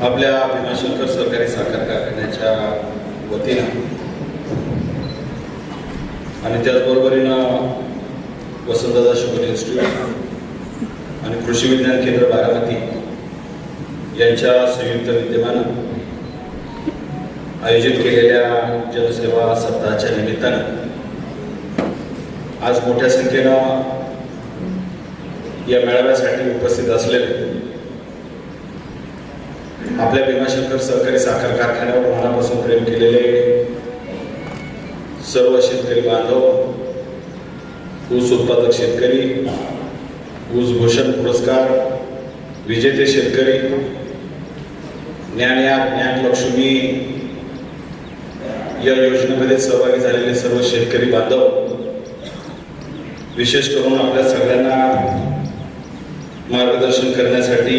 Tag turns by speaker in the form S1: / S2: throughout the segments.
S1: आपल्या भीमाशंकर सहकारी साखर कारखान्याच्या वतीनं आणि त्याचबरोबरीनं वसंतदादा शुगर इन्स्टिट्यूट आणि कृषी विज्ञान केंद्र बारामती यांच्या संयुक्त विद्यमानं आयोजित केलेल्या जनसेवा सप्ताहाच्या निमित्तानं आज मोठ्या संख्येनं या मेळाव्यासाठी उपस्थित असलेले आपल्या भीमाशंकर सहकारी साखर कारखान्यावर मनापासून प्रेम केलेले सर्व शेतकरी बांधव, ऊस उत्पादक शेतकरी, ऊस भूषण पुरस्कार विजेते शेतकरी, ज्ञान लक्ष्मी या योजनेमध्ये सहभागी झालेले सर्व शेतकरी बांधव, विशेष करून आपल्या सगळ्यांना मार्गदर्शन करण्यासाठी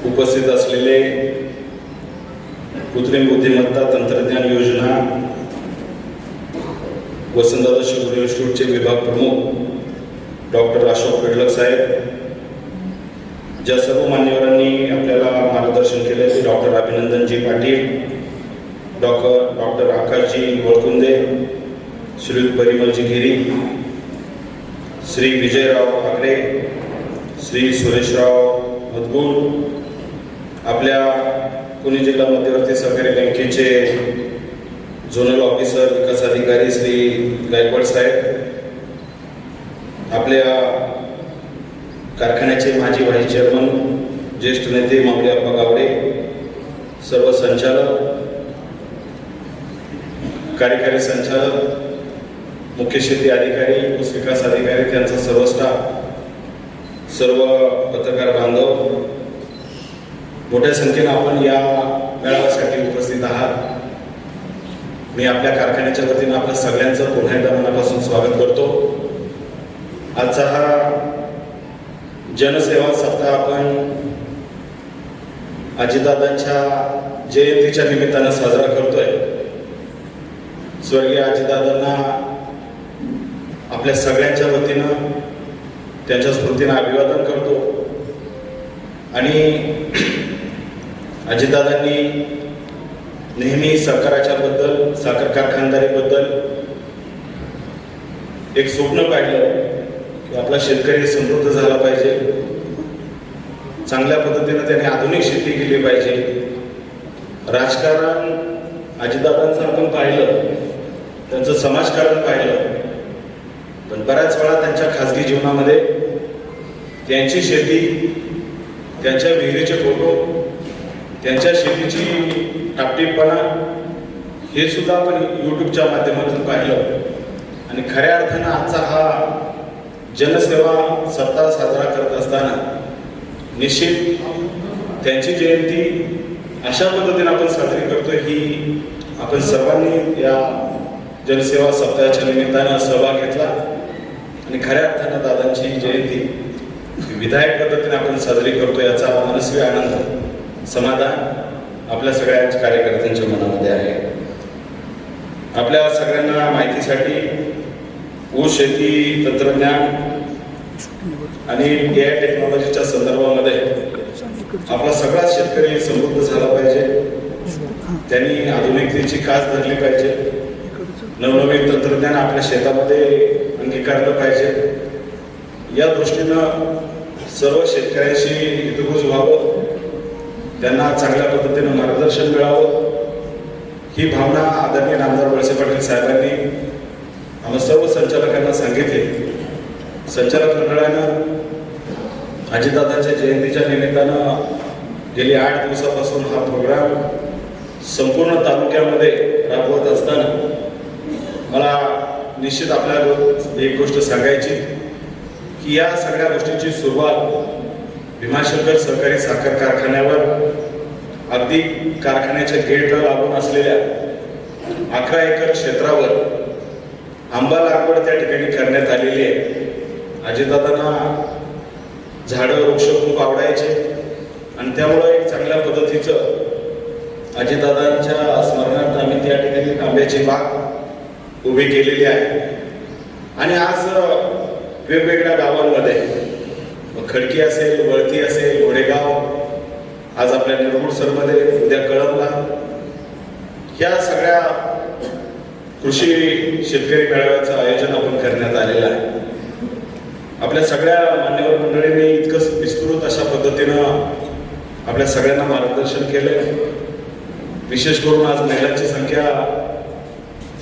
S1: उपस्थित असलेले कृत्रिम बुद्धिमत्ता तंत्रज्ञान योजना वसंतदादा शुगर इन्स्टिट्यूटचे विभाग प्रमुख डॉक्टर अशोक पेडलक साहेब, ज्या सर्व मान्यवरांनी आपल्याला मार्गदर्शन केले ते डॉक्टर अभिनंदनजी पाटील, डॉक्टर आकाशजी वळकुंदे, श्री परिमलजी गिरी, श्री विजयराव आगरे, श्री सुरेशराव मधगुल, आपल्या पुणे जिल्हा मध्यवर्ती सहकारी बँकेचे झोनल ऑफिसर विकास अधिकारी श्री गायकवाड साहेब, आपल्या कारखान्याचे माजी व्हाईस चेअरमन ज्येष्ठ नेते माऊली अप्पा गावडे, सर्व संचालक, कार्यकारी संचालक, मुख्य शेती अधिकारी, ऊस विकास अधिकारी, त्यांचा सर्व स्टाफ, सर्व पत्रकार बांधव, मोठ्या संख्येनं आपण या मेळाव्यासाठी उपस्थित आहात. मी आपल्या कारखान्याच्या वतीनं आपल्या सगळ्यांचं पुन्हा एकदा मनापासून स्वागत करतो. आजचा हा जनसेवा सप्ताह आपण अजितदादांच्या जयंतीच्या निमित्तानं साजरा करतोय. स्वर्गीय अजितदादांना आपल्या सगळ्यांच्या वतीनं त्यांच्या स्मृतीनं अभिवादन करतो आणि अजितदादांनी नेहमी सरकाराच्या बद्दल, साखर कारखानदारीबद्दल एक स्वप्न पाहिलं की आपला शेतकरी समृद्ध झाला पाहिजे, चांगल्या पद्धतीनं त्याने आधुनिक शेती केली पाहिजे. राजकारण अजितदादांचं आपण पाहिलं, त्यांचं समाजकारण पाहिलं, पण बऱ्याच वेळा त्यांच्या खाजगी जीवनामध्ये त्यांची शेती, त्यांच्या विहिरीचे फोटो, त्यांच्या शेतीची टापटीपणा हे सुद्धा आपण यूट्यूबच्या माध्यमातून पाहिलं. आणि खऱ्या अर्थानं आजचा हा जनसेवा सप्ताह साजरा करत असताना निश्चित त्यांची जयंती अशा पद्धतीने आपण साजरी करतोय ही आपण सर्वांनी या जनसेवा सप्ताहाच्या निमित्तानं सहभाग घेतला आणि खऱ्या अर्थानं दादांची जयंती विधायक पद्धतीने आपण साजरी करतो याचा मनस्वी आनंद, समाधान आपल्या सगळ्या कार्यकर्त्यांच्या मनामध्ये आहे. आपल्या सगळ्यांना माहितीसाठी ऊस शेती तंत्रज्ञान आणि AI टेक्नॉलॉजीच्या संदर्भामध्ये आपला सगळा शेतकरी समृद्ध झाला पाहिजे, त्यांनी आधुनिकतेची कास धरली पाहिजे, नवनवीन तंत्रज्ञान आपल्या शेतामध्ये अंगीकारलं पाहिजे. या दृष्टीनं सर्व शेतकऱ्यांशी हितगुज व्हावं, त्यांना चांगल्या पद्धतीनं मार्गदर्शन मिळावं ही भावना आदरणीय नामदार वळसे पाटील साहेबांनी आम्हा सर्व संचालकांना सांगितले. संचालक मंडळानं अजितदादांच्या जयंतीच्या निमित्तानं गेली 8 दिवसापासून हा प्रोग्राम संपूर्ण तालुक्यामध्ये राबवत असताना मला निश्चित आपल्याला एक गोष्ट सांगायची की या सगळ्या गोष्टीची सुरुवात भीमाशंकर सहकारी साखर कारखान्यावर अगदी कारखान्याच्या गेटला लागून असलेल्या 11 एकर क्षेत्रावर आंबा लागवड त्या ठिकाणी करण्यात आलेली आहे. अजितदादांना झाडं वृक्ष खूप आवडायचे आणि त्यामुळं एक चांगल्या पद्धतीचं अजितदादांच्या स्मरणार्थ आम्ही त्या ठिकाणी आंब्याची बाग उभी केलेली आहे. आणि आज वेगवेगळ्या गावांमध्ये खडकी असेल, वळती असेल, घोडेगाव आज आपल्या निरगुडसरमध्ये, उद्या कळमला, या सगळ्या कृषी शेतकरी मेळाव्याचं आयोजन आपण करण्यात आलेलं आहे. आपल्या सगळ्या मान्यवर मंडळींनी इतकं विस्तृत अशा पद्धतीनं आपल्या सगळ्यांना मार्गदर्शन केलं. विशेष करून आज महिलांची संख्या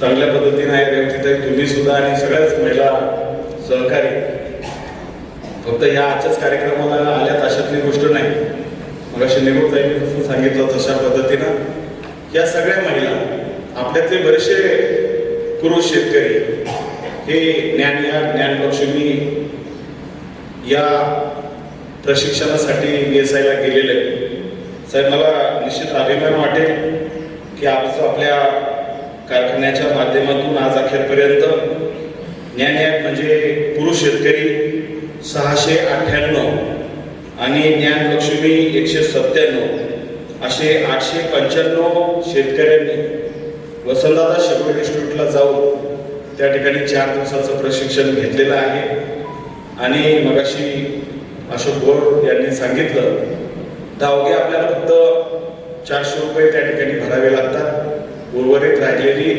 S1: चांगल्या पद्धतीने आहे. रेवतीताई, तुम्ही सुद्धा आणि सगळ्याच महिला सहकारी फक्त या आजच्याच कार्यक्रमाला आल्यात अशातली गोष्ट नाही. मग अशी निवडताईंनी जसं सांगितलं तशा पद्धतीनं या सगळ्या महिला, आपल्यातले बरेचसे पुरुष शेतकरी हे ज्ञानलक्ष्मी या प्रशिक्षणासाठी BSI ला गेलेले आहेत. साहेब, मला निश्चित अभिमान वाटेल की आपल्या कारखान्याच्या माध्यमातून आज अखेरपर्यंत ज्ञान म्हणजे पुरुष शेतकरी 698 आणि ज्ञानलक्ष्मी 197 असे 895 शेतकऱ्यांनी वसंतदादा शेगुळे इन्स्टिट्यूटला जाऊन त्या ठिकाणी 4 दिवसाचं प्रशिक्षण घेतलेलं आहे. आणि मगाशी अशोक गोड यांनी सांगितलं, अवघे आपल्याला फक्त 400 रुपये त्या ठिकाणी भरावे लागतात. उर्वरित राहिलेली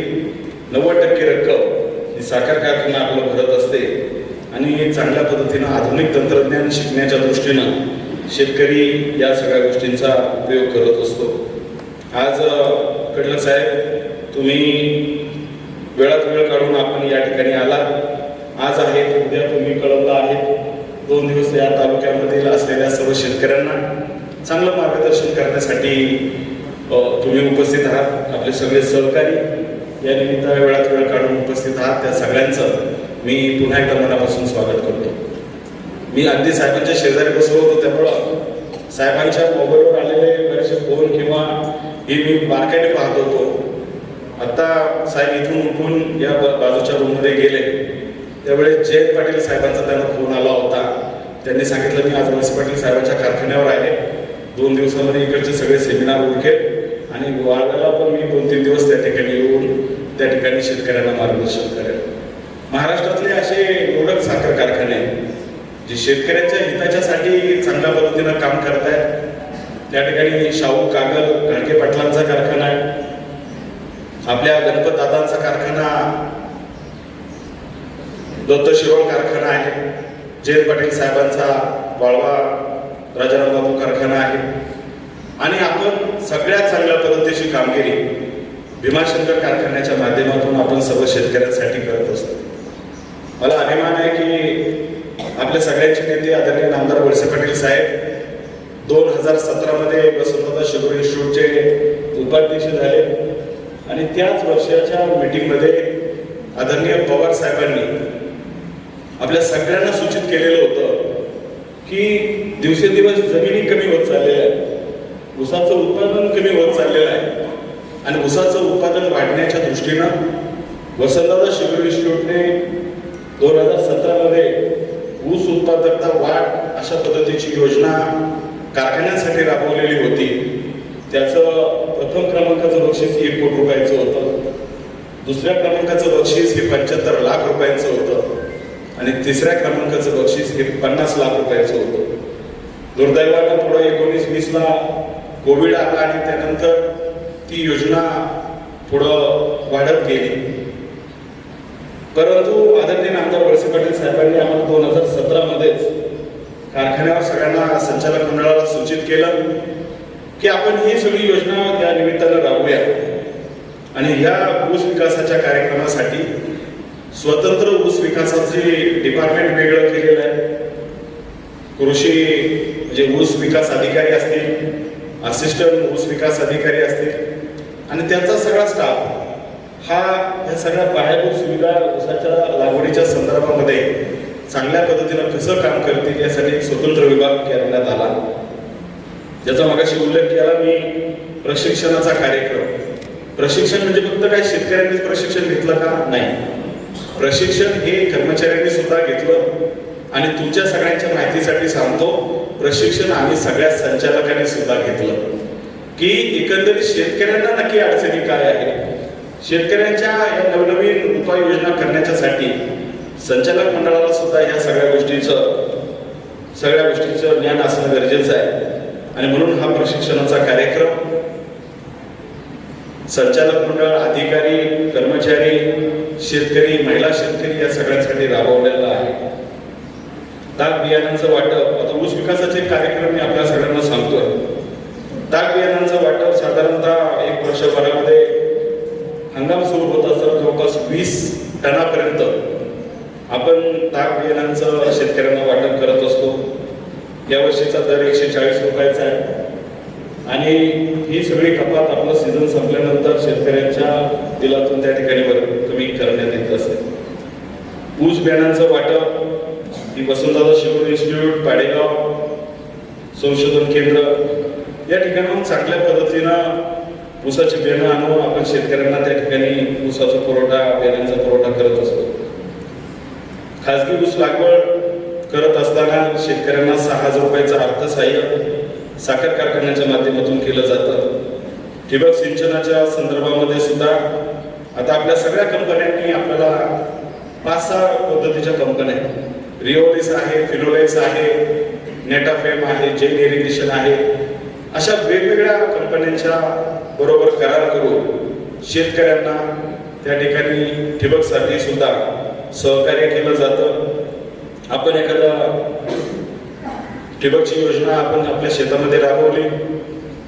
S1: 90% रक्कम ही साखर कारखाना आपलं भरत असते. आणि चांगल्या पद्धतीनं आधुनिक तंत्रज्ञान शिकण्याच्या दृष्टीनं शेतकरी या सगळ्या गोष्टींचा उपयोग करत असतो. आज कडलं साहेब, तुम्ही वेळात वेळ काढून आपण या ठिकाणी आला. आज आहे, उद्या तुम्ही कळमला आहे. 2 दिवस या तालुक्यामधील असलेल्या सर्व शेतकऱ्यांना चांगलं मार्गदर्शन करण्यासाठी तुम्ही उपस्थित आहात. आपले सगळे सहकारी या निमित्त वेळात वेळ काढून उपस्थित आहात. त्या सगळ्यांचं मी पुन्हा एकदा मनापासून स्वागत करतो. मी अगदी साहेबांच्या शेजारी बसलो होतो, त्यामुळं साहेबांच्या मोबाईलवर आलेले बरेचसे फोन किंवा हे मी बारकाईने पाहत होतो. आता साहेब इथून उठून या बाजूच्या रूममध्ये गेले, त्यावेळेस जयंत पाटील साहेबांचा त्यांना फोन आला होता. त्यांनी सांगितलं, मी आज वळसे पाटील साहेबांच्या कारखान्यावर आहे, 2 दिवसामध्ये इकडचे सगळे सेमिनार उरकेल आणि वाळव्याला पण मी 2-3 दिवस त्या ठिकाणी येऊन त्या ठिकाणी शेतकऱ्यांना मार्गदर्शन करेल. महाराष्ट्रातले असे निवडक साखर कारखाने जे शेतकऱ्यांच्या हिताच्यासाठी चांगल्या पद्धतीनं काम करत आहेत. त्या ठिकाणी शाहू कागल घाडगे पाटलांचा कारखाना आहे, आपल्या गणपत दादांचा कारखाना, दत्त शिरोळ कारखाना आहे, जयंत पाटील साहेबांचा वाळवा राजाराम बाबू कारखाना आहे. आणि आपण सगळ्यात चांगल्या पद्धतीची कामगिरी भीमाशंकर कारखान्याच्या माध्यमातून आपण सर्व शेतकऱ्यांसाठी करत असतो. मला अभिमान आहे की आपल्या सगळ्यांचे नेते आदरणीय नामदार वळसे पाटील साहेब 2017 मध्ये वसंतदादा शेगुळे इन्स्टिट्यूटचे उपाध्यक्ष झाले. आणि त्याच वर्षाच्या मीटिंगमध्ये आदरणीय पवार साहेबांनी आपल्या सगळ्यांना सूचित केलेलं होतं की दिवसेंदिवस जमिनी कमी होत चाललेल्या आहे, ऊसाचं उत्पादन कमी होत चाललेलं आहे. आणि ऊसाचं उत्पादन वाढण्याच्या दृष्टीनं वसंतदादा शेगुळे इन्स्टिट्यूटने 2017 मध्ये ऊस उत्पादकता वाढ अशा पद्धतीची योजना कारखान्यांसाठी राबवलेली होती. त्याचं प्रथम क्रमांकाचं बक्षीस 1 कोटी रुपयाचं होतं, दुसऱ्या क्रमांकाचं बक्षीस हे 75 लाख रुपयांचं होतं आणि तिसऱ्या क्रमांकाचं बक्षीस हे 50 लाख रुपयाचं होतं. दुर्दैवानं पुढे 19-20ला कोविड आला आणि त्यानंतर ती योजना पुढं वाढत गेली. परंतु आदरणीय नामदार वळसे पाटील साहेबांनी आम्हाला 2017 मध्येच कारखान्यावर सगळ्यांना संचालक मंडळाला सूचित केलं की आपण ही सगळी योजना त्या निमित्तानं राबवूया. आणि ह्या ऊस विकासाच्या कार्यक्रमासाठी स्वतंत्र ऊस विकासाचे डिपार्टमेंट वेगळं केलेलं आहे. कृषी म्हणजे ऊस विकास अधिकारी असतील, असिस्टंट ऊस विकास अधिकारी असतील आणि त्यांचा सगळा स्टाफ हा या सगळ्या पायाभूत सुविधा ऊसाच्या लागवडीच्या संदर्भामध्ये चांगल्या पद्धतीनं कसं काम करतील यासाठी एक स्वतंत्र विभाग करण्यात आला. ज्याचा मगाशी उल्लेख केला मी, प्रशिक्षणाचा कार्यक्रम. प्रशिक्षण म्हणजे फक्त काही शेतकऱ्यांनीच प्रशिक्षण घेतलं का? नाही, प्रशिक्षण हे कर्मचाऱ्यांनी सुद्धा घेतलं. आणि तुमच्या सगळ्यांच्या माहितीसाठी सांगतो, प्रशिक्षण आम्ही सगळ्या संचालकांनी सुद्धा घेतलं की एकंदरीत शेतकऱ्यांना नक्की अडचणी काय आहे, शेतकऱ्यांच्या या नवनवीन उपाययोजना करण्याच्यासाठी संचालक मंडळाला सुद्धा ह्या सगळ्या गोष्टीचं ज्ञान असणं गरजेचं आहे. आणि म्हणून हा प्रशिक्षणाचा कार्यक्रम संचालक मंडळ, अधिकारी, कर्मचारी, शेतकरी, महिला शेतकरी या सगळ्यांसाठी राबवलेला आहे. ताक बियाणांचं वाटप, आता ऊस विकासाचे कार्यक्रम मी आपल्या सगळ्यांना सांगतोय. ताक बियाणांचं वाटप साधारणतः 1 वर्षभरामध्ये हंगाम सुरू होत असताना जवळपास 20 टनापर्यंत आपण ताक बियाणांचं शेतकऱ्यांना वाटप करत असतो. यावर्षीचा दर 140 रुपयाचा आहे आणि ही सगळी कपात आपलं सीझन संपल्यानंतर शेतकऱ्यांच्या बिलातून त्या ठिकाणी कमी करण्यात येत असते. ऊस बियाणांचं वाटप ही वसंतदादा शिरोळ इन्स्टिट्यूट, पाडेगाव संशोधन केंद्र या ठिकाणाहून चांगल्या पद्धतीनं ऊसाची बियाणं आणून आपण शेतकऱ्यांना त्या ठिकाणी ऊसाचा पुरवठा, बियाणांचा पुरवठा करत असतो. खाजगी ऊस लागवड करत असताना शेतकऱ्यांना 6,000 रुपयाचं अर्थसहाय्य साखर कारखान्याच्या माध्यमातून केलं जातं. ठिबक सिंचनाच्या संदर्भामध्ये सुद्धा आता आपल्या सगळ्या कंपन्यांनी आपल्याला 5-6 पद्धतीच्या कंपन्या, रिओलिस आहे, फिनोलेक्स आहे, नेटाफेम आहे, जेन इरिगेशन आहे, अशा वेगवेगळ्या कंपन्यांच्या बरोबर करार करून शेतकऱ्यांना त्या ठिकाणी ठिबकसाठी सुद्धा सहकार्य केलं जातं. आपण एखादा ठिबकची योजना आपण आपल्या शेतामध्ये राबवली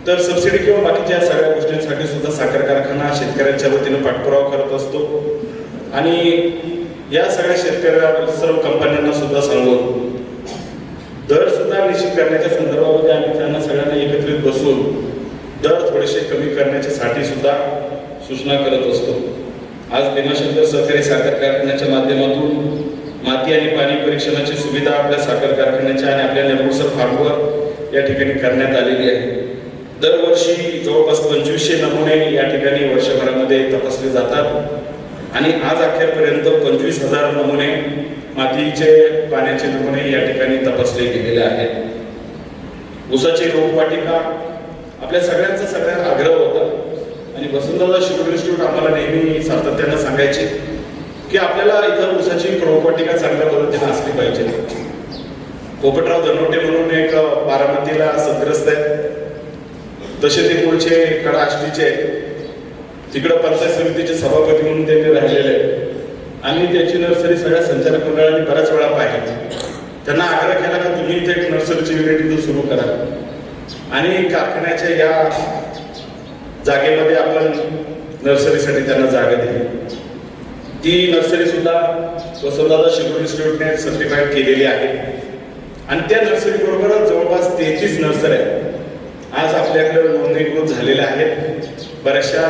S1: तर सबसिडी किंवा बाकीच्या सगळ्या गोष्टींसाठी सुद्धा साखर कारखाना शेतकऱ्यांच्या वतीनं पाठपुरावा करत असतो. आणि या सगळ्या शेतकऱ्या सर्व कंपन्यांना सुद्धा सांगून दर सुद्धा निश्चित करण्याच्या संदर्भामध्ये आम्ही त्यांना सगळ्यांना एकत्रित बसून दर थोडेसे कमी करण्याच्यासाठी सुद्धा सूचना करत असतो. आज भीमाशंकर सहकारी साखर कारखान्याच्या माध्यमातून माती आणि पाणी परीक्षणाची सुविधा आपल्या साखर कारखान्याच्या आणि आपल्या नेरमुडसर फार्मवर या ठिकाणी करण्यात आलेली आहे. दरवर्षी जवळपास 2500 नमुने या ठिकाणी वर्षभरामध्ये तपासले जातात आणि आज अखेरपर्यंत 25,000 नमुने मातीचे, पाण्याचे नमुने या ठिकाणी तपासले गेलेले आहेत. ऊसाची रोपवाटिका आपल्या सगळ्यांचा आग्रह होता आणि वसंतदादा शिरोळ इन्स्टिट्यूट आम्हाला नेहमी सातत्यानं सांगायचे की आपल्याला इथं ऊसाची रोपवाटिका चांगल्या पद्धतीने असली पाहिजे. पोपटराव धनोटे म्हणून एक बारामतीला सदग्रस्त आहेत, तसे ते मूळचे कडा आष्टीचे, तिकडं पंचायत समितीचे सभापती म्हणून त्यांनी राहिलेले आहेत आणि त्याची नर्सरी सगळ्या संचालक मंडळाने बऱ्याच वेळा पाहिली. त्यांना आग्रह केला की तुम्ही इथे एक नर्सरीची युनिट इथं सुरू करा आणि कारखान्याच्या या जागेमध्ये आपण नर्सरीसाठी त्यांना जागा दिली. ती नर्सरी सुद्धा वसंतदादा शिरोळ इन्स्टिट्यूटने सर्टिफाईड केलेली आहे आणि त्या नर्सरी बरोबरच जवळपास 33 नर्सऱ्या आज आपल्याकडे नोंदणीकृत झालेल्या आहेत. बऱ्याचशा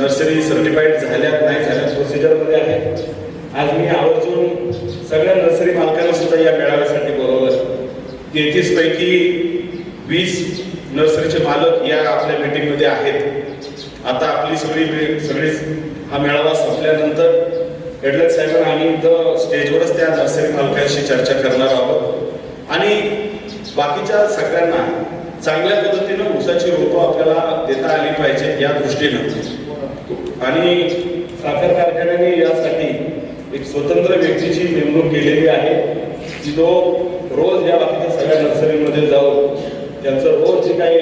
S1: नर्सरी सर्टिफाईड झाल्यात, नाही झाल्या, प्रोसिजरमध्ये आहेत. आज मी आवर्जून सगळ्या नर्सरी मालकांना सुद्धा या मेळाव्यासाठी बोलवलं. 33 पैकी 20 नर्सरीचे मालक या आपल्या मीटिंगमध्ये आहेत. आता आपली सगळी हा मेळावा संपल्यानंतर हेडलक साहेबांना आम्ही इथं स्टेजवरच त्या नर्सरी मालकांशी चर्चा करणार आहोत आणि बाकीच्या सगळ्यांना चांगल्या पद्धतीनं ऊसाची रोपं आपल्याला देता आली पाहिजे या दृष्टीनं. आणि साखर कारखान्याने यासाठी एक स्वतंत्र व्यक्तीची नेमणूक केलेली आहे की तो रोज या बाकीच्या सगळ्या नर्सरीमध्ये जाऊन त्यांचं रोज जे काही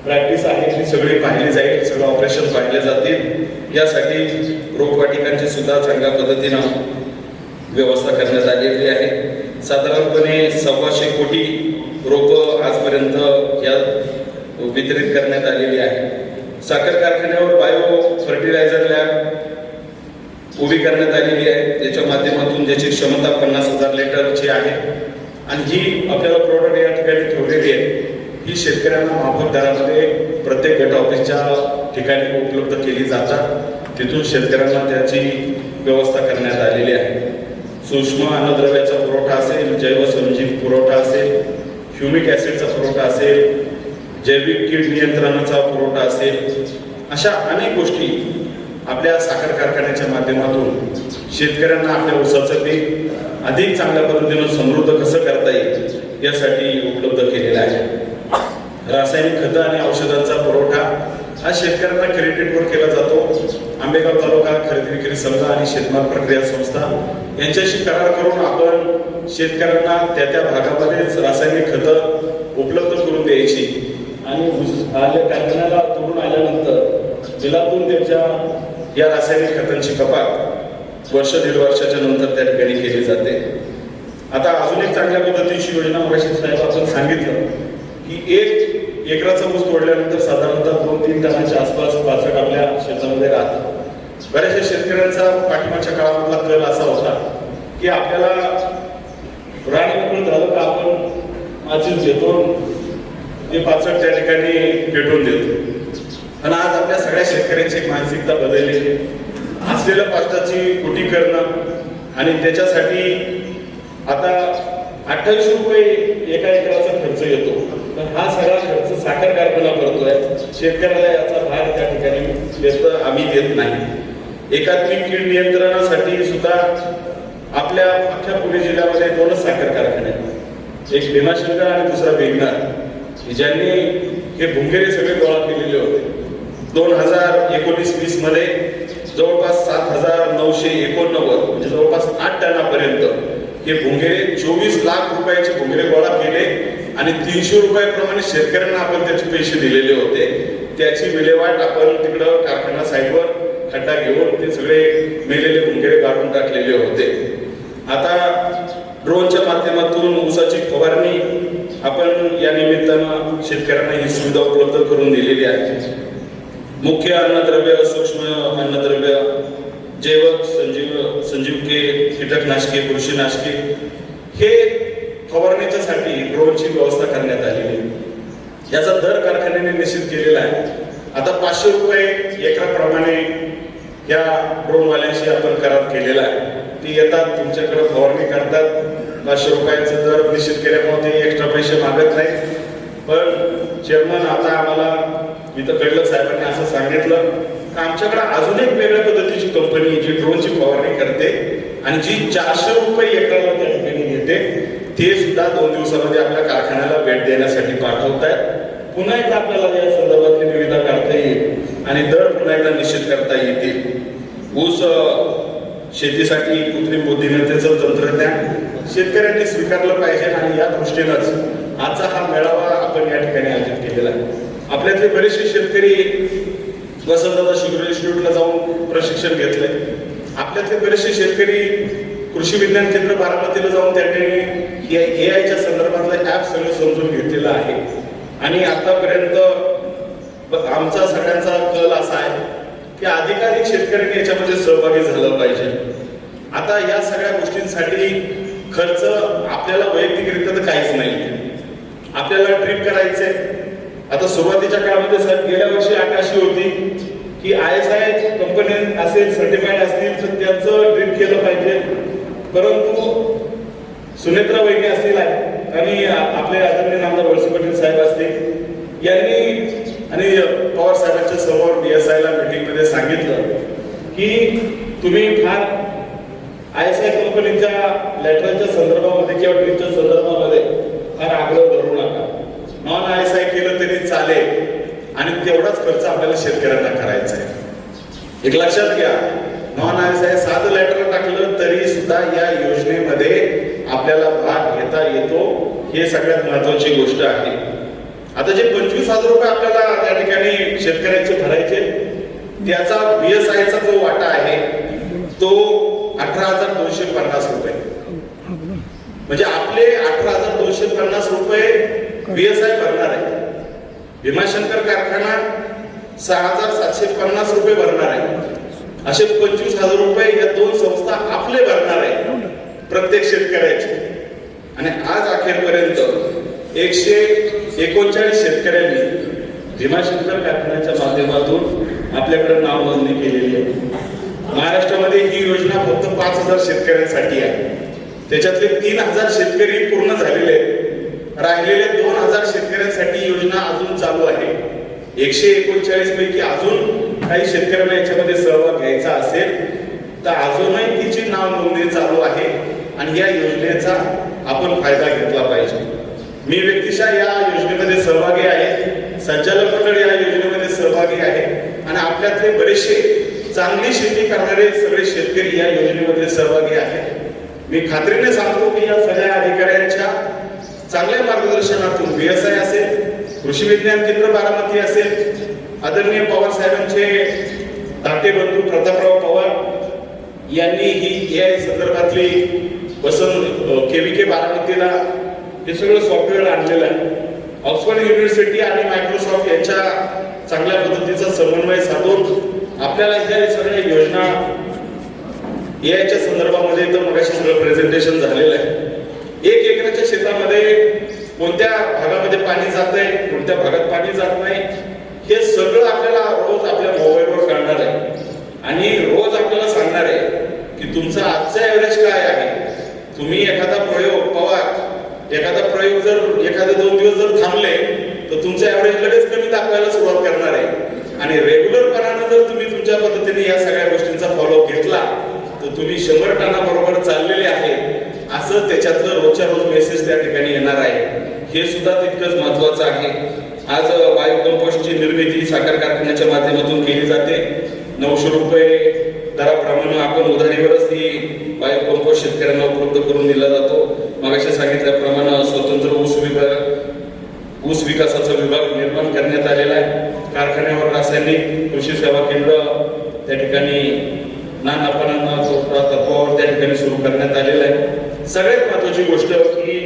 S1: प्रॅक्टिस आहे ती सगळी पाहिली जाईल, सगळं ऑपरेशन पाहिले जातील. यासाठी रोपवाटिकांची सुद्धा चांगल्या पद्धतीनं व्यवस्था करण्यात आलेली आहे. साधारणपणे 125 कोटी रोपं आजपर्यंत या वितरित करण्यात आलेली आहे. साखर कारखान्यावर बायो फर्टिलायझर लॅब उभी करण्यात आलेली आहे, त्याच्या माध्यमातून ज्याची क्षमता 50,000 लिटरची आहे आणि ही आपल्याला प्रोडक्ट या ठिकाणी ठेवलेली आहे. ही शेतकऱ्यांना माफक दरामध्ये प्रत्येक गट ऑफिसच्या ठिकाणी उपलब्ध केली जातात. तिथून शेतकऱ्यांना त्याची व्यवस्था करण्यात आलेली आहे. सूक्ष्म अन्नद्रव्याचा पुरवठा असेल, जैवसंजीव पुरवठा असेल, ह्युमिक ॲसिडचा पुरवठा असेल, जैविक कीड नियंत्रणाचा पुरवठा असेल, अशा अनेक गोष्टी आपल्या साखर कारखान्याच्या माध्यमातून शेतकऱ्यांना आपल्या ऊसाचं पीक अधिक चांगल्या पद्धतीनं समृद्ध कसं करता येईल यासाठी उपलब्ध केलेला आहे. रासायनिक खतं आणि औषधांचा पुरवठा हा शेतकऱ्यांना क्रेडिटवर केला जातो. आंबेगाव तालुका खरेदी विक्री संघ आणि शेतमाल प्रक्रिया संस्था यांच्याशी करार करून आपण शेतकऱ्यांना त्या भागामध्येच रासायनिक खतं उपलब्ध करून द्यायची आणि कारखान्याला तोडून आल्यानंतर बिलातून त्यांच्या या रासायनिक खतांची कपात वर्ष दीड वर्षाच्या नंतर त्या ठिकाणी केली जाते. आता अजून एक चांगल्या पद्धतीची योजना मगाशी साहेब आपण सांगितलं की 1 एकराचा ऊस तोडल्यानंतर साधारणतः 2-3 टनाच्या आसपास पाचट आपल्या शेतामध्ये राहतात. बऱ्याचशा शेतकऱ्यांचा पाठीमागच्या काळामधला कल असा होता की आपल्याला रान मोकळं झालं का आपण माचीस घेतो ते पाचट त्या ठिकाणी पेटवून देतो. पण आज आपल्या सगळ्या शेतकऱ्यांची एक मानसिकता बदललेली असलेल्या पाचटाची कुटी करणं आणि त्याच्यासाठी आता 28 रुपये एका एकराचा खर्च येतो. तर हा सगळा खर्च साखर कारखाना करतोय. शेतकऱ्याला याचा भार त्या ठिकाणी आम्ही देत नाही. एकात्मिक कीड नियंत्रणासाठी सुद्धा आपल्या अख्ख्या पुणे जिल्ह्यामध्ये 2च साखर कारखाने आहेत. एक भीमाशंकर आणि दुसरा बेगनार, ज्यांनी हे भुंगेरे सगळे गोळा केलेले होते. 2019-20 मध्ये जवळपास 7,989 म्हणजे जवळपास 8 टनापर्यंत हे भुंगेरे 24 लाख रुपयाचे भुंगेरे गोळा केले आणि 300 रुपयाप्रमाणे शेतकऱ्यांना आपण त्याचे पैसे दिलेले होते. त्याची विल्हेवाट आपण तिकडं कारखाना साईडवर खड्डा घेऊन ते सगळे मेलेले भुंगेरे काढून टाकलेले होते. आता ड्रोनच्या माध्यमातून ऊसाची फवारणी आपण या निमित्तानं शेतकऱ्यांना ही सुविधा उपलब्ध करून दिलेली आहे. मुख्य अन्नद्रव्य, सूक्ष्म अन्नद्रव्य, जैवक, संजीवके, कीटकनाशके, बुरशीनाशके हे फवारणीच्यासाठी ड्रोनची व्यवस्था करण्यात आलेली आहे. याचा दर कारखान्याने निश्चित केलेला आहे. आता 500 रुपये एकराप्रमाणे या ड्रोनवाल्यांशी आपण करार केलेला आहे. ती येतात तुमच्याकडे फवारणी करतात. 500 रुपयांचा दर निश्चित केल्यामुळे ते एक्स्ट्रा पैसे मागत नाही. पण चेअरमन आता आम्हाला इथं कडलक साहेबांनी असं सांगितलं की आमच्याकडे अजून एक वेगळ्या पद्धतीची कंपनी जी ड्रोनची फवारणी करते आणि जी 400 रुपये एकराला त्या ठिकाणी घेते ते सुद्धा 2 दिवसामध्ये आपल्या कारखान्याला भेट देण्यासाठी पाठवत आहेत. पुन्हा एकदा आपल्याला या संदर्भातली निविदा काढता येईल आणि दर पुन्हा एकदा निश्चित करता येतील. ऊस शेतीसाठी कृत्रिम बुद्धिमत्तेचं तंत्रज्ञान शेतकऱ्यांनी स्वीकारलं पाहिजे आणि या दृष्टीनंच आजचा हा मेळावा आपण या ठिकाणी आयोजित केलेला आहे. आपल्यातले बरेचसे शेतकरी वसंतदादा शुगर इन्स्टिट्यूटला जाऊन प्रशिक्षण घेतलंय. आपल्यातले बरेचसे शेतकरी कृषी विज्ञान केंद्र बारामतीला जाऊन त्यांनी AI संदर्भातलं ऍप सगळं समजून घेतलेलं आहे. आणि आतापर्यंत आमचा सगळ्यांचा कल असा आहे की अधिकाधिक शेतकऱ्यांनी याच्यामध्ये सहभागी झालं पाहिजे. आता या सगळ्या गोष्टींसाठी खर्च आपल्याला वैयक्तिकरित्या तर काहीच नाही. आपल्याला ट्रिप करायचंय. आता सुरुवातीच्या काळामध्ये गेल्या वर्षी अशी होती की ISI कंपनी असेल सर्टिफाईड असतील तर त्यांचं ट्रिप केलं पाहिजे. परंतु सुनेत्रा वहिनी असतील आणि आपले आदरणीय नामदार वळसे पाटील साहेब असतील यांनी आणि पवार साहेबांच्या समोर DSI ला मीटिंग मध्ये सांगितलं की तुम्ही फार ISI कंपनीच्या लेटरच्या संदर्भामध्ये किंवा ट्रिपच्या संदर्भामध्ये फार आग्रह धरू नका. नॉन ISI केलं तरी चालेल आणि तेवढाच खर्च आपल्याला शेतकऱ्यांना करायचा आहे. एक लक्षात घ्या, नॉन ISI साधं लेटर टाकलं तरी सुद्धा या योजनेमध्ये आपल्याला भाग घेता येतो. हे सगळ्यात महत्वाची गोष्ट आहे. आता जे 25,000 रुपये आपल्याला त्या ठिकाणी शेतकऱ्यांचे भरायचे त्याचा BSIचा जो वाटा आहे तो 18,250 रुपये. म्हणजे आपले 18,250 रुपये BSI भरणार आहे. भीमाशंकर कारखाना 6,750 रुपये भरणार आहे. असे 25,000 रुपये या 2 संस्था आपले भरणार आहे प्रत्येक शेतकऱ्याचे. आणि आज अखेरपर्यंत 139 शेतकऱ्यांनी भीमाशंकर कारखान्याच्या माध्यमातून आपल्याकडे नाव नोंदणी केलेली आहे. महाराष्ट्रामध्ये ही योजना फक्त 5,000 शेतकऱ्यांसाठी आहे. त्याच्यातले 3,000 शेतकरी पूर्ण झालेले आहेत. राहिलेले 2,000 शेतकऱ्यांसाठी योजना अजून चालू आहे. 139 पैकी अजून काही शेतकऱ्यांना याच्यामध्ये सहभाग घ्यायचा असेल तर अजूनही तिची नाव नोंदणी चालू आहे आणि या योजनेचा आपण फायदा घेतला पाहिजे. मी व्यक्तिशः या योजनेमध्ये सहभागी आहे. संचालक मंडळ या योजनेमध्ये सहभागी आहे आणि आपल्यातले बरेचसे चांगली शेती करणारे सगळे शेतकरी या योजनेमध्ये सहभागी आहेत. मी खात्रीने सांगतो की या सगळ्या अधिकाऱ्यांच्या चांगल्या मार्गदर्शनातून VSI असेल, कृषी विज्ञान केंद्र बारामती असेल, आदरणीय पवार साहेबांचे धाकटे बंधू प्रतापराव पवार यांनी ही AI संदर्भातली KVK बारामतीला हे सगळं सॉफ्टवेअर आणलेलं आहे. ऑक्सफर्ड युनिव्हर्सिटी आणि मायक्रोसॉफ्ट यांच्या चांगल्या पद्धतीचा समन्वय साधून आपल्याला या सगळ्या योजना AIच्या संदर्भामध्ये तर मगाशी सगळं प्रेझेंटेशन झालेलं आहे. 1 एकराच्या शेतामध्ये कोणत्या भागामध्ये पाणी जात आहे, कोणत्या भागात पाणी जात नाही, हे सगळं आपल्याला रोज आपल्या मोबाईलवर कळणार आहे आणि रोज आपल्याला सांगणार आहे की तुमचा आजचा ऍव्हरेज काय आहे. तुम्ही एखादा प्रयोग जर एखादे 2 दिवस जर थांबले तर तुमचा ऍव्हरेज लगेच कमी दाखवायला सुरुवात करणार आहे. आणि रेग्युलरपणाने जर तुम्ही तुमच्या पद्धतीने या सगळ्या गोष्टींचा फॉलो घेतला तर तुम्ही 100 टनाबरोबर चाललेले आहे असं त्याच्यातलं रोजच्या रोज मेसेज त्या ठिकाणी येणार आहे. हे सुद्धा तितकंच महत्वाचं आहे. आज बायो कंपोस्टची निर्मिती साखर कारखान्याच्या माध्यमातून केली जाते. 900 रुपये दराप्रमाणे आपण उधारीवरच ही बायो कंपोस्ट शेतकऱ्यांना उपलब्ध करून दिला जातो. मगाशी सांगितल्याप्रमाणे स्वतंत्र ऊस विकासाचा विभाग निर्माण करण्यात आलेला आहे. कारखान्यावर रासायनिक कृषी सेवा केंद्र त्या ठिकाणी तत्वावर त्या ठिकाणी सुरू करण्यात आलेलं आहे. सगळ्यात महत्वाची गोष्ट की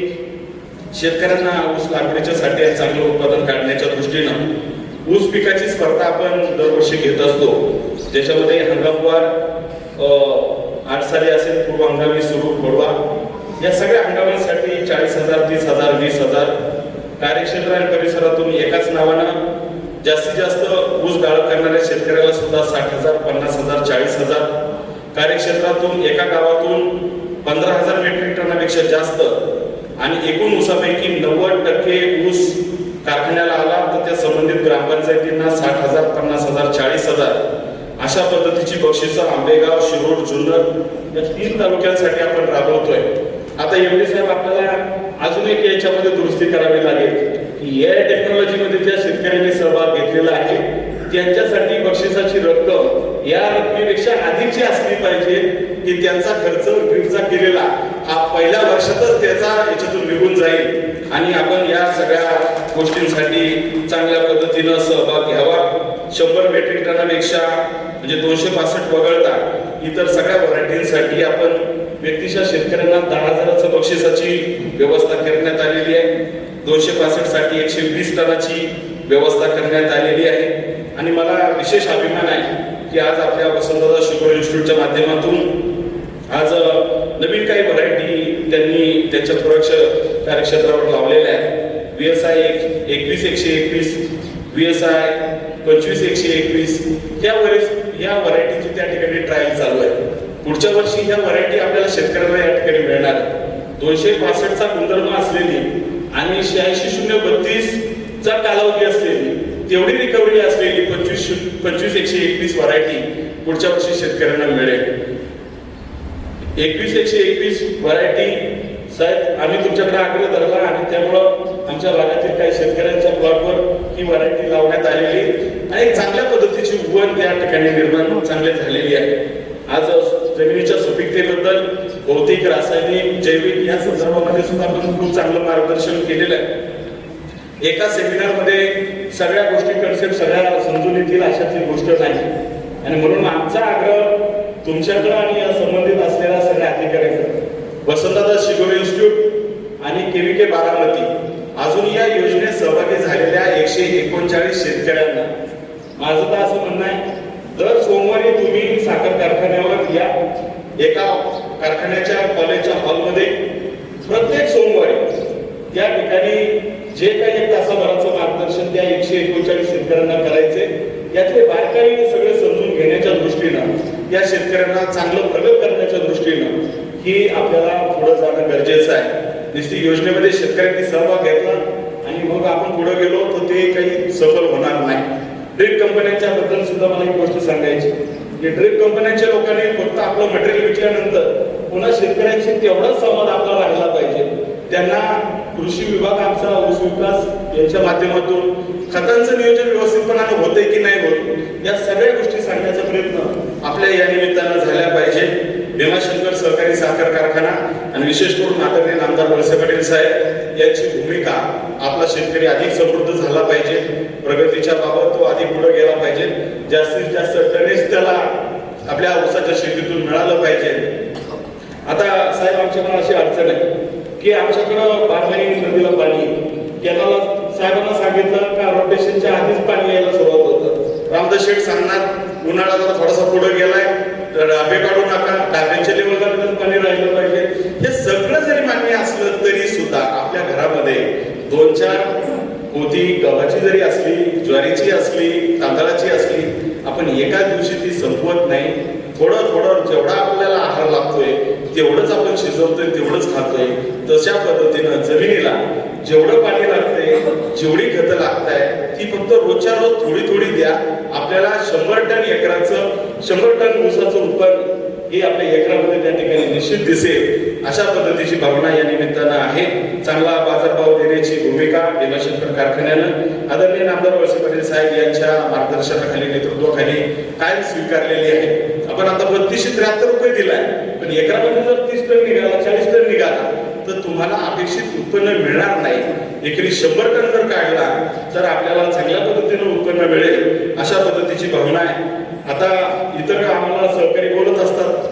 S1: शेतकऱ्यांना ऊस लागवडीच्या साठी चांगलं उत्पादन काढण्याच्या दृष्टीनं ऊस पिकाची स्पर्धा आपण दरवर्षी घेत असतो. ज्याच्यामध्ये हंगामवार 8 साली असेल, पूर्व हंगामी, सुरू, खोडवा या सगळ्या हंगामासाठी 40,000, 30,000, 20,000 कार्यक्षेत्र आणि परिसरातून एकाच नावानं जास्तीत जास्त ऊस गाळप करणाऱ्या शेतकऱ्याला सुद्धा 60,000, 50,000, 40,000 कार्यक्षेत्रातून एका गावातून 15,000 मेट्रिक टनापेक्षा जास्त आणि एकूण ऊसापैकी 90% ऊस कारखान्याला आला तर त्या संबंधित ग्रामपंचायतींना 60,000, 50,000, 40,000 अशा पद्धतीची बक्षिसं आंबेगाव, शिरूर, जुन्नर या 3 तालुक्यांसाठी आपण राबवतोय. आता MD साहेब आपल्याला अजून एक याच्यामध्ये दुरुस्ती करावी लागेल की AI टेक्नॉलॉजीमध्ये ज्या शेतकऱ्यांनी सहभाग घेतलेला आहे त्यांच्यासाठी बक्षिसाची रक्कम या रकमेपेक्षा अधिकची असली पाहिजे की त्यांचा खर्च ड्रीपचा केलेला हा पहिल्या वर्षातच त्याचा याच्यातून निघून जाईल आणि आपण या सगळ्या गोष्टींसाठी चांगल्या पद्धतीनं सहभाग घ्यावा. 100 मेट्रिक टनापेक्षा म्हणजे 265 वगळता इतर सगळ्या व्हरायटींसाठी आपण व्यक्तिशः शेतकऱ्यांना 10,000चं बक्षिसाची व्यवस्था करण्यात आलेली आहे. 265 साठी 120 टनाची व्यवस्था करण्यात आलेली आहे. आणि मला विशेष अभिमान आहे की आज आपल्या वसंतदादा शुगर इन्स्टिट्यूटच्या माध्यमातून आज नवीन काही व्हरायटी त्यांनी त्यांच्या प्रोडक्शन कार्यक्षेत्रावर लावलेल्या आहेत. VSI 21-121, VSI 25-121 या व्हरायटीची त्या ठिकाणी ट्रायल चालू आहे. पुढच्या वर्षी ह्या व्हरायटी आपल्याला शेतकऱ्यांना या ठिकाणी मिळणार आहे. 265चा गुणधर्म असलेली आणि 86-0-32 चा कालावधी असलेली तेवढी रिकव्हरी असलेली 25-121 व्हरायटी पुढच्या वर्षी शेतकऱ्यांना मिळेल. 21-121 व्हरायटी साहेब आम्ही तुमच्याकडे आग्रह धरला आणि त्यामुळं आमच्या भागातील काही शेतकऱ्यांच्या प्लॉटवर ही व्हरायटी लावण्यात आलेली आणि एक चांगल्या पद्धतीची उगवण त्या ठिकाणी निर्माण चांगली झालेली आहे. आज जमिनीच्या सुपीकतेबद्दल भौतिक, रासायनिक, जैविक या संदर्भामध्ये सुद्धा आपण खूप चांगलं मार्गदर्शन केलेलं आहे. एका सेमिनारमध्ये सगळ्या गोष्टी कन्सेप्ट सगळ्या समजून येतील अशातली गोष्ट नाही आणि म्हणून आमचा आग्रह तुमच्याकडे आणि या संबंधित असलेल्या सगळ्या अधिकाऱ्यांकडे वसंतदादा शुगर इन्स्टिट्यूट आणि KVK बारामती अजून या योजनेत सहभागी झालेल्या 139 शेतकऱ्यांना माझं तर असं म्हणणं आहे दर सोमवारी तुम्ही साखर कारखान्यावर या एका कारखान्याच्या कॉलेजच्या हॉलमध्ये प्रत्येक सोमवारी त्या ठिकाणी जे काही 1 तासाभराचं मार्गदर्शन त्या 139 शेतकऱ्यांना करायचे यातले बारकाईने सगळे समजून घेण्याच्या दृष्टीनं या शेतकऱ्यांना चांगलं प्रगत करण्याच्या दृष्टीनं ही आपल्याला पुढे जाणं गरजेचं आहे. नुसती योजनेमध्ये शेतकऱ्यांनी सहभाग घेतला आणि मग आपण पुढे गेलो तर ते काही सफल होणार नाही. ड्रिप कंपन्यांच्या बद्दल सुद्धा मला एक गोष्ट सांगायची की ड्रिप कंपन्यांच्या लोकांनी फक्त आपलं मटेरियल विकल्यानंतर पुन्हा शेतकऱ्यांशी तेवढाच संवाद आपला राहिला पाहिजे. त्यांना कृषी विभाग आमचा ऊस विकास यांच्या माध्यमातून खतांचं नियोजन व्यवस्थितपणाने होतंय की नाही होत या सगळ्या गोष्टी सांगण्याचा प्रयत्न आपल्या या निमित्तानं झाला पाहिजे. भीमाशंकर सहकारी साखर कारखाना आणि विशेष करून आदरणीय नामदार वळसे पाटील साहेब याची भूमिका, आपला शेतकरी अधिक समृद्ध झाला पाहिजे, प्रगतीच्या बाबत तो अधिक पुढे गेला पाहिजे, जास्तीत जास्त टनेज त्याला आपल्या ऊसाच्या शेतीतून मिळालं पाहिजे. आता साहेब आमच्याकडे अशी अडचण आहे की आमच्याकडं 12 महिने नदीला पाणी, केनाला साहेबांना सांगितलं का रोटेशनच्या आधीच पाणी यायला सुरुवात होतं. रामदास शेठ सांगणार उन्हाळा जरा थोडासा पुढे गेलाय तर डाबे काढू नका, डाब्यांच्या लेवलला पाणी राहिलं पाहिजे. हे सगळं जरी मान्य असलं तरी सुद्धा आपल्या घरामध्ये 2-4 पोती गव्हाची जरी असली, ज्वारीची असली, तांदळाची असली, आपण एका दिवशी ती संपवत नाही. थोडं थोडं जेवढा आपल्याला आहार लागतोय तेवढंच आपण शिजवतोय, तेवढंच खातोय. तशा पद्धतीनं जमिनीला जेवढं पाणी लागतंय, जेवढी खतं लागताय ती फक्त रोजच्या रोज थोडी थोडी द्या. आपल्याला 100 टन एकराचं 100 टन ऊसाचं उत्पन्न हे आपल्या एकरामध्ये त्या ठिकाणी निश्चित दिसेल, अशा पद्धतीची भावना या निमित्तानं आहे. चांगला बाजारभाव देण्याची भूमिका भीमाशंकर कारखान्यानं आदरणीय नामदार वळसे पाटील साहेब यांच्या मार्गदर्शनाखाली, नेतृत्वाखाली कायम स्वीकारलेली आहे. आपण आता 3273 रुपये दिलाय, पण एकरामध्ये जर 30 टन निघाला, 40 टन निघाला तर तुम्हाला अपेक्षित उत्पन्न मिळणार नाही. एकरी 100 टन जर काढला तर आपल्याला चांगल्या पद्धतीनं उत्पन्न मिळेल, अशा पद्धतीची भावना आहे. आता इतर आम्हाला सहकारी बोलत असतात,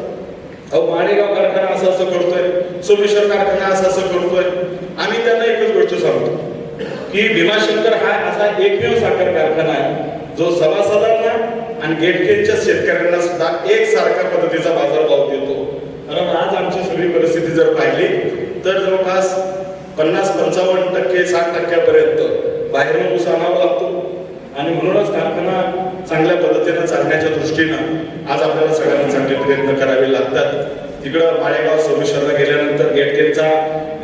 S1: अहो माळेगाव कारखाना असं असं करतोय, सोमेश्वर कारखाना असं असं करतोय. आम्ही त्यांना एकच गोष्ट सांगतो की भीमाशंकर हा असा एकमेव साखर कारखाना आहे जो सभासदांना आणि गेटकेच्या शेतकऱ्यांना सुद्धा एकसारख्या पद्धतीचा बाजारभाव देतो. कारण आज आमची सगळी परिस्थिती जर पाहिली तर जवळपास 50-55%, 60% बाहेरून ऊस आणावा लागतो. आणि म्हणूनच कारखाना चांगल्या पद्धतीने चालण्याच्या दृष्टीनं आज आपल्याला सगळ्यांना चांगले प्रयत्न करावे लागतात. तिकडं माळेगाव सोमेश्वरला गेल्यानंतर गेटकेचा,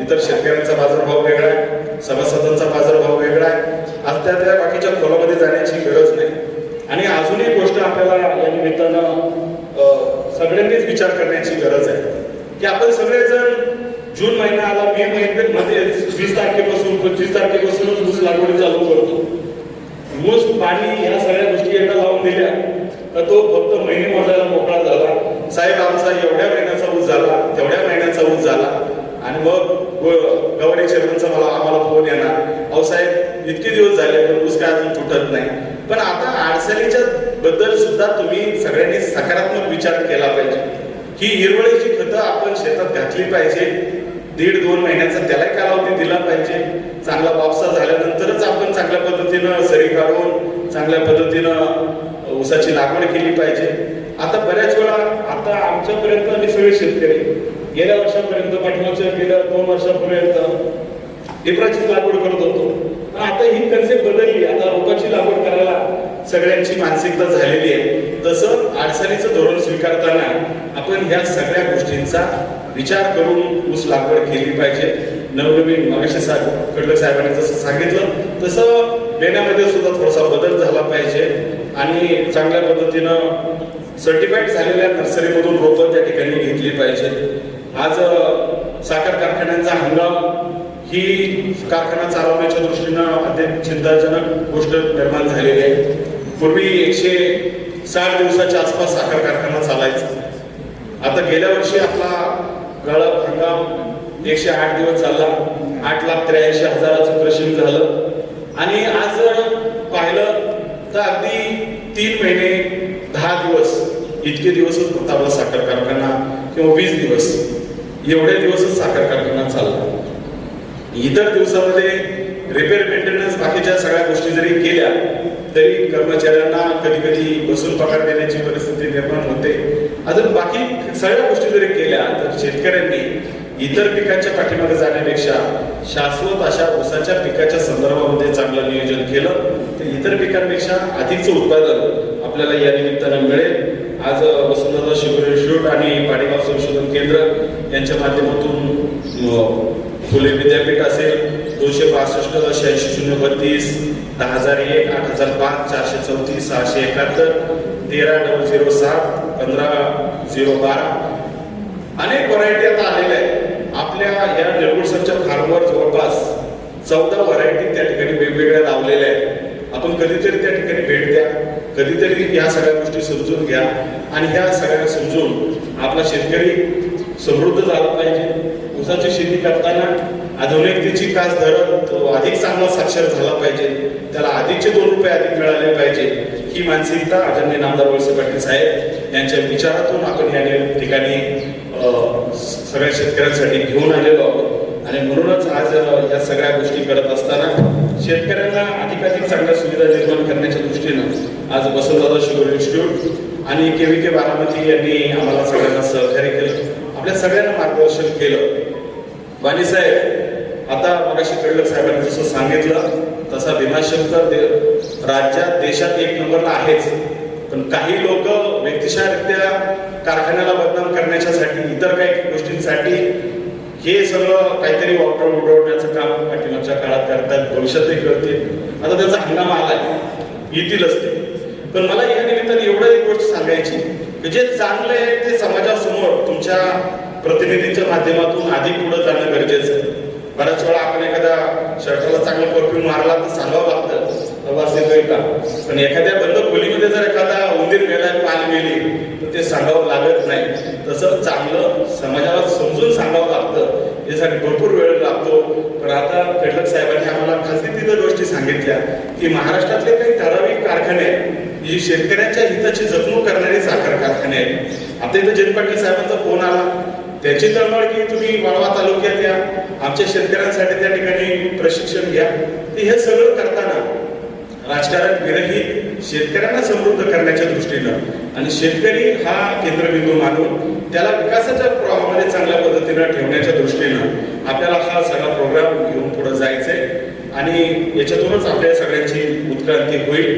S1: इतर शेतकऱ्यांचा बाजारभाव वेगळा आहे, सभासदांचा बाजारभाव वेगळा आहे. आज त्या बाकीच्या खोलामध्ये जाण्याची गरज नाही. आणि अजून एक गोष्ट आपल्याला या निमित्तानं सगळ्यांनीच विचार करण्याची गरज आहे की आपण सगळेजण जून महिना आला, मे महिन्यामध्ये 20 तारखेपासून 25 तारखेपासूनच ऊस लागवडी चालू करतो. ऊस पाणी या सगळ्या गोष्टी एकदा लावून दिल्या तर तो फक्त महिने मोजायला मोकळा झाला. साहेब आमचा एवढ्या महिन्याचा ऊस झाला, तेवढ्या महिन्याचा ऊस झाला. आणि मग गव्हाणे चेअरमनचा आम्हाला फोन येणार, अहो साहेब इतके दिवस झाले पण ऊस काय अजून तुटत नाही. पण आता अडचणीच्या बद्दल सुद्धा तुम्ही सगळ्यांनी सकारात्मक विचार केला पाहिजे की हिरवळीची खतं आपण शेतात घातली पाहिजे. 1.5-2 महिन्याचा त्याला कालावधी दिला पाहिजे. चांगला पावसा झाल्यानंतरच आपण चांगल्या पद्धतीनं सरी काढून चांगल्या पद्धतीनं ऊसाची लागवड केली पाहिजे. आता बऱ्याच वेळा आता आमच्यापर्यंत आम्ही सगळे शेतकरी गेल्या वर्षापर्यंत, पाठीमागच्या गेल्या 2 वर्षापर्यंत टिपराची लागवड करत होतो. आता ही कन्सेप्ट बदलली. आता रोपाची लागवड करायला सगळ्यांची मानसिकता झालेली आहे. तसं अडचणीचं धोरण स्वीकारताना आपण ह्या सगळ्या गोष्टींचा विचार करून ऊस लागवड केली पाहिजे. नवनवीन मागाशी खडके साहेबांनी जसं सांगितलं तसं देण्यामध्ये सुद्धा थोडासा बदल झाला पाहिजे. आणि चांगल्या पद्धतीनं सर्टिफाईड झालेल्या नर्सरीमधून रोपं त्या ठिकाणी घेतली पाहिजे. आज साखर कारखान्यांचा हंगाम ही कारखाना चालवण्याच्या दृष्टीनं अत्यंत चिंताजनक गोष्ट निर्माण झालेली आहे. पूर्वी 160 दिवसाच्या आसपास साखर कारखाना चालायचा. आता गेल्या वर्षी आपला गळप हंगाम 108 दिवस चालला, 8,83,000चं क्रशिंग झालं. आणि आज जर पाहिलं तर अगदी 3 महिने 10 दिवस इतके दिवसच फक्त आपला साखर कारखाना किंवा 20 दिवस एवढे दिवसच साखर कारखाना चालला. इतर दिवसामध्ये रिपेअर मेंटेनन्स बाकीच्या सगळ्या गोष्टी जरी केल्या तरी कर्मचाऱ्यांना कधी कधी बसून पगार देण्याची परिस्थिती निर्माण होते. अजून बाकी सगळ्या गोष्टी जरी केल्या तर शेतकऱ्यांनी इतर पिकांच्या पाठीमागे जाण्यापेक्षा शाश्वत अशा ऊसाच्या पिकाच्या संदर्भामध्ये चांगलं नियोजन केलं तर इतर पिकांपेक्षा अधिकचं उत्पादन आपल्याला या निमित्तानं मिळेल. आज वसुंधरा शुगर इन्स्टिट्यूट आणि पाडेगाव संशोधन केंद्र यांच्या माध्यमातून फुले विद्यापीठ असेल 262 86 032 10001 8005 434 671 13007 15012 अनेक व्हरायटी आता आलेल्या आहेत. आपल्या या निरगुडसरच्या फार्मवर जवळपास 14 व्हरायटी त्या ठिकाणी वेगवेगळ्या लावलेल्या आहेत. आपण कधीतरी त्या ठिकाणी भेट द्या, कधीतरी या सगळ्या गोष्टी समजून घ्या आणि ह्या सगळ्या समजून आपला शेतकरी समृद्ध झाला पाहिजे. ऊसाची शेती करताना आधुनिकतेची कास धरत तो अधिक चांगला साक्षर झाला पाहिजे, त्याला अधिकचे 2 रुपये अधिक मिळाले पाहिजे. ही मानसिकता आदरणीय नामदार वळसे पाटील साहेब यांच्या विचारातून आपण या ठिकाणी सगळ्या शेतकऱ्यांसाठी घेऊन आलेलो आहोत. आणि म्हणूनच आज या सगळ्या गोष्टी करत असताना शेतकऱ्यांना अधिकाधिक चांगल्या सुविधा निर्माण करण्याच्या दृष्टीनं आज वसंतदादा शुगर इन्स्टिट्यूट आणि KVK बारामती यांनी आम्हाला सगळ्यांना सहकार्य केलं, आपल्या सगळ्यांना मार्गदर्शन केलं. वाणी साहेब, आता मगाशी कडलक साहेबांनी जसं सांगितलं तसा भीमाशंकर राज्यात देशात 1 नंबरला आहेच, पण काही लोक व्यक्तिशःरित्या कारखान्याला बदनाम करण्यासाठी इतर काही गोष्टींसाठी हे सगळं काहीतरी उडवण्याचं काम पाठीमागच्या काळात करतात, भविष्यातही करतील. आता त्याचा हंगाम आलाय, येतीलच ते. पण मला या निमित्ताने एवढं एक गोष्ट सांगायची की जे चांगलं आहे ते समाजासमोर तुमच्या प्रतिनिधींच्या माध्यमातून अधिक पुढे जाणं गरजेचं आहे. बऱ्याच वेळा आपण एखाद्या शर्टाला चांगला परफ्यूम मारला तर सांगावं लागतं वास येतोय का, पण एखाद्या बंद खोलीमध्ये जर एखादा उंदीर मेलाय, पाल मेली तर ते सांगावं लागत नाही. तसं चांगलं समाजाला समजून सांगावं लागतं, यासाठी भरपूर वेळ लागतो. पण आता कडलक साहेबांनी आम्हाला खासगी तिथं गोष्टी सांगितल्या की महाराष्ट्रातले काही ठराविक कारखाने जी शेतकऱ्यांच्या हिताची जपणूक करणारी साखर कारखाने आहेत. आता इथं जयंत पाटील साहेबांचा फोन आला, त्याची तळमळ की तुम्ही वाळवा तालुक्यात या, आमच्या शेतकऱ्यांसाठी त्या ठिकाणी प्रशिक्षण घ्या. हे सगळं करताना राजकारण विरहित शेतकऱ्यांना समृद्ध करण्याच्या दृष्टीनं आणि शेतकरी हा केंद्रबिंदू मानून त्याला विकासाच्या प्रवाहामध्ये चांगल्या पद्धतीनं ठेवण्याच्या दृष्टीनं आपल्याला हा सगळा प्रोग्राम घेऊन पुढे जायचंय आणि याच्यातूनच आपल्या सगळ्यांची उत्क्रांती होईल.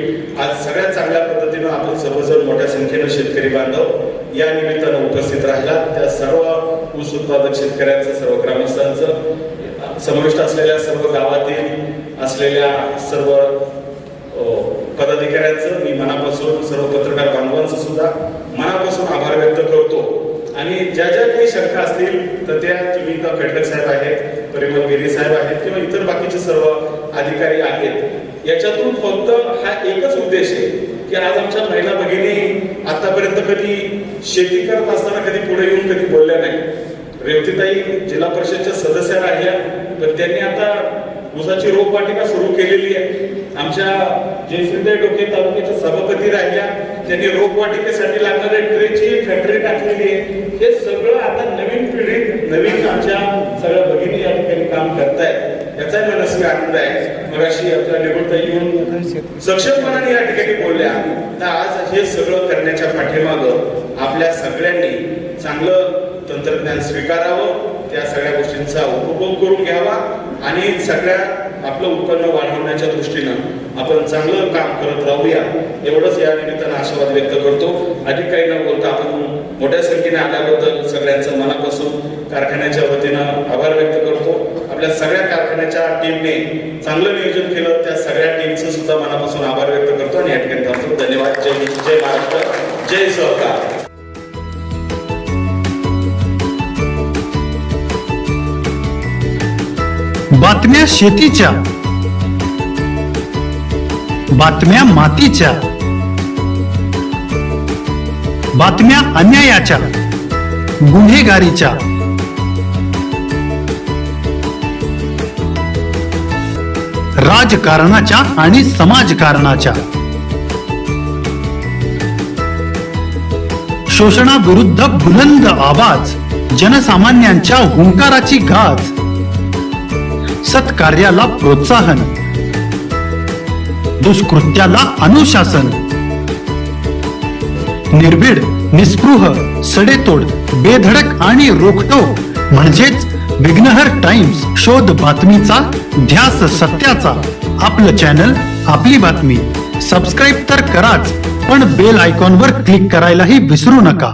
S1: आज सगळ्यात चांगल्या पद्धतीनं आपण सर्वजण मोठ्या संख्येनं शेतकरी बांधव या निमित्तानं उपस्थित राहिला. त्या सर्व ऊस उत्पादक शेतकऱ्यांचं, सर्व ग्रामस्थांचं, समाविष्ट असलेल्या सर्व गावातील असलेल्या सर्व पदाधिकाऱ्यांचं मी मनापासून, सर्व पत्रकार बांधवांचं सुद्धा मनापासून आभार व्यक्त करतो. आणि ज्या ज्या काही शंका असतील तर त्या तुम्ही कडलक साहेब आहेत, परिमल गिरी साहेब आहेत किंवा इतर बाकीचे सर्व अधिकारी आहेत, याच्यातून फक्त हा एकच उद्देश आहे की आज आमच्या महिला भगिनी आतापर्यंत कधी शेती करत असताना कधी पुढे येऊन कधी बोलल्या नाही. रेवतीताई जिल्हा परिषदच्या सदस्य राहिल्या, पण त्यांनी आता ऊसाची रोपवाटिका सुरू केलेली आहे. आमच्या जयसिंह डोके तालुक्याच्या सभापती राहिल्या, त्यांनी रोपवाटिकेसाठी लागणारे ट्रेची फॅक्टरी टाकलेली आहे. हे सगळं आता नवीन पिढीत नवीन आमच्या सगळ्या भगिनी या ठिकाणी काम करतायत, याचा मनस्वी आनंद आहे. मगाशी आपल्या निवडताई येऊन सक्षमपणाने या ठिकाणी बोलल्या. तर आज हे सगळं करण्याच्या पाठीमागं आपल्या सगळ्यांनी चांगलं तंत्रज्ञान स्वीकारावं, त्या सगळ्या गोष्टींचा उपभोग करून घ्यावा आणि सगळ्या आपलं उत्पन्न वाढवण्याच्या दृष्टीनं आपण चांगलं काम करत राहूया, एवढंच या निमित्तानं आशीर्वाद व्यक्त करतो. अधिक काही न बोलता आपण मोठ्या संख्येने आल्याबद्दल सगळ्यांचं मनापासून कारखान्याच्या वतीनं आभार व्यक्त करतो. आपल्या सगळ्या कारखान्याच्या टीमने चांगलं नियोजन केलं, त्या सगळ्या टीमचं सुद्धा मनापासून आभार व्यक्त करतो आणि या ठिकाणी थांबतो. धन्यवाद. जय हिंद, जय महाराष्ट्र, जय सहकार.
S2: बातम्या शेतीच्या, बातम्या मातीच्या, बातम्या अन्यायाच्या, गुन्हेगारीच्या, राजकारणाच्या आणि समाजकारणाच्या, शोषणाविरुद्ध बुलंद आवाज, जनसामान्यांच्या हुंकाराची गाज, सत्कार्याला प्रोत्साहन, दुष्कृत्याला अनुशासन, निर्भीड, निस्पृह, सडेतोड, बेधडक आणि रोखटोक म्हणजेच विघ्नहर टाइम्स. शोध बातमीचा, ध्यास सत्याचा. आपलं चॅनल, आपली बातमी. सबस्क्राईब तर कराच, पण बेल आयकॉनवर क्लिक करायलाही विसरू नका.